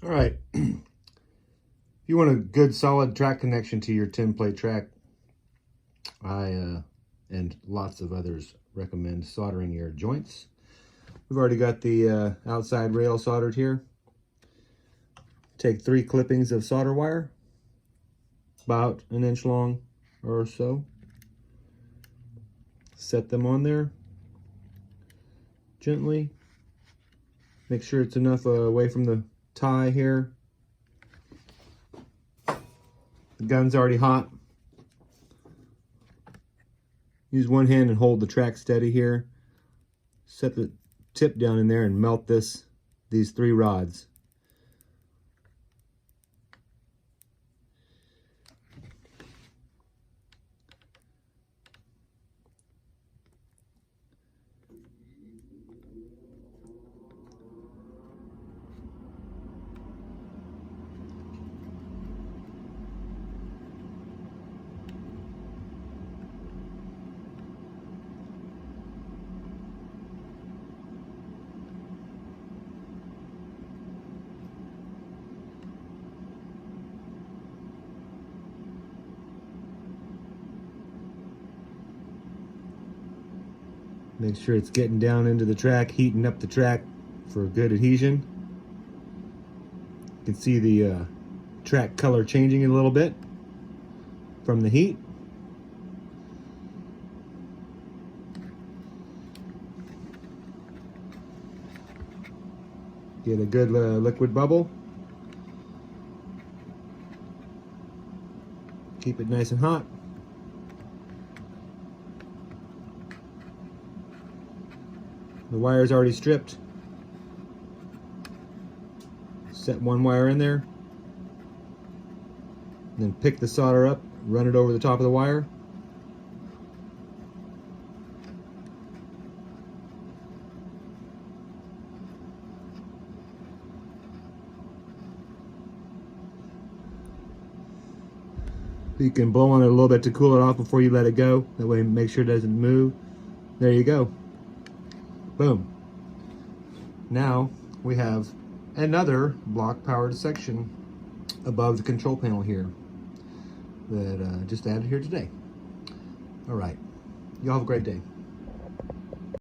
All right, if you want a good solid track connection to your Tinplate Track, I and lots of others recommend soldering your joints. We've already got the outside rail soldered here. Take 3 clippings of solder wire, about 1 inch long or so. Set them on there gently. Make sure it's enough away from the tie here. The gun's already hot. Use one hand and hold the track steady here. Set the tip down in there and melt these 3 rods. Make sure it's getting down into the track, heating up the track for good adhesion. You can see the track color changing a little bit from the heat. Get a good liquid bubble. Keep it nice and hot. The wire is already stripped. Set one wire in there. And then pick the solder up, run it over the top of the wire. You can blow on it a little bit to cool it off before you let it go. That way, make sure it doesn't move. There you go. Boom. Now we have another block powered section above the control panel here that just added here today. All right. Y'all have a great day.